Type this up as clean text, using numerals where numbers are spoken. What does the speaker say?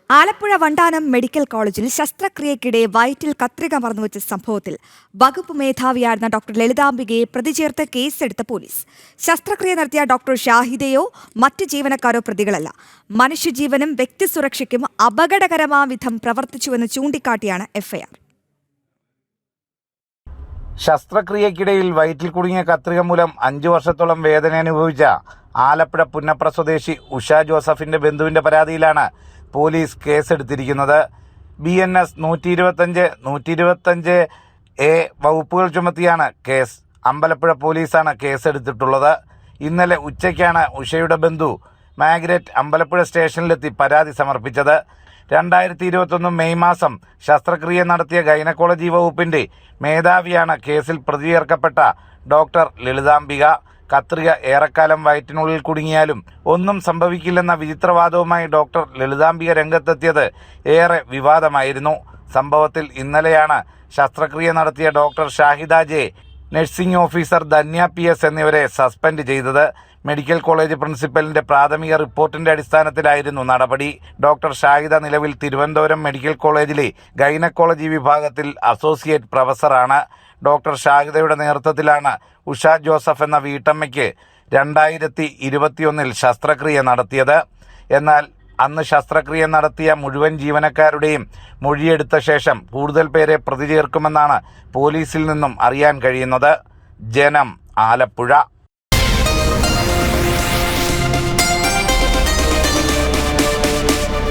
Alappuzha Vandanam medical കോളേജിൽ ശസ്ത്രക്രിയയ്ക്കിടെ വയറ്റിൽ കത്രിക മറന്നുവെച്ച സംഭവത്തിൽ വകുപ്പ് മേധാവിയായിരുന്ന ഡോക്ടർ ലളിതാംബികയെ പ്രതി ചേർത്ത് കേസെടുത്ത പോലീസ്. ശസ്ത്രക്രിയ നടത്തിയ ഡോക്ടർ ഷാഹിദയോ മറ്റ് ജീവനക്കാരോ പ്രതികളല്ല. മനുഷ്യജീവനും വ്യക്തിസുരക്ഷയ്ക്കും അപകടകരമാം വിധം പ്രവർത്തിച്ചുവെന്ന് ചൂണ്ടിക്കാട്ടിയാണ് എഫ്ഐആർ. ശസ്ത്രക്രിയയ്ക്കിടയിൽ വയറ്റിൽ കുടുങ്ങിയ കത്രിക മൂലം 5 വർഷത്തോളം വേദന അനുഭവിച്ച ആലപ്പുഴ പുന്നപ്ര സ്വദേശി ഉഷ ജോസഫിന്റെ ബന്ധുവിന്റെ പരാതിയിലാണ് പോലീസ് കേസെടുത്തിരിക്കുന്നത്. BNS 125, 125A വകുപ്പുകൾ ചുമത്തിയാണ് കേസ്. അമ്പലപ്പുഴ പോലീസാണ് കേസെടുത്തിട്ടുള്ളത്. ഇന്നലെ ഉച്ചയ്ക്കാണ് ഉഷയുടെ ബന്ധു മാഗ്രറ്റ് അമ്പലപ്പുഴ സ്റ്റേഷനിലെത്തി പരാതി സമർപ്പിച്ചത്. 2021 മെയ് മാസം ശസ്ത്രക്രിയ നടത്തിയ ഗൈനക്കോളജി വകുപ്പിന്റെ മേധാവിയാണ് കേസിൽ പ്രതി ചേർക്കപ്പെട്ട ഡോക്ടർ ലളിതാംബിക. കത്രിക ഏറെക്കാലം വയറ്റിനുള്ളിൽ കുടുങ്ങിയാലും ഒന്നും സംഭവിക്കില്ലെന്ന വിചിത്രവാദവുമായി ഡോക്ടർ ലളിതാംബിക രംഗത്തെത്തിയത് ഏറെ വിവാദമായിരുന്നു. സംഭവത്തിൽ ഇന്നലെയാണ് ശസ്ത്രക്രിയ നടത്തിയ doctor Shahida J, nursing officer Dhanya PS എന്നിവരെ സസ്പെൻഡ് ചെയ്തത്. മെഡിക്കൽ കോളേജ് പ്രിൻസിപ്പലിന്റെ പ്രാഥമിക റിപ്പോർട്ടിന്റെ അടിസ്ഥാനത്തിലായിരുന്നു നടപടി. ഡോക്ടർ ഷാഹിദ നിലവിൽ തിരുവനന്തപുരം മെഡിക്കൽ കോളേജിലെ ഗൈനക്കോളജി വിഭാഗത്തിൽ അസോസിയേറ്റ് പ്രൊഫസറാണ്. ഡോക്ടർ ഷാഹിദയുടെ നേതൃത്വത്തിലാണ് ഉഷ ജോസഫ് എന്ന വീട്ടമ്മയ്ക്ക് 2021 ശസ്ത്രക്രിയ നടത്തിയത്. എന്നാൽ അന്ന് ശസ്ത്രക്രിയ നടത്തിയ മുഴുവൻ ജീവനക്കാരുടെയും മൊഴിയെടുത്ത ശേഷം കൂടുതൽ പേരെ പ്രതി ചേർക്കുമെന്നാണ് പോലീസിൽ നിന്നും അറിയാൻ കഴിയുന്നത്. ജനം, ആലപ്പുഴ.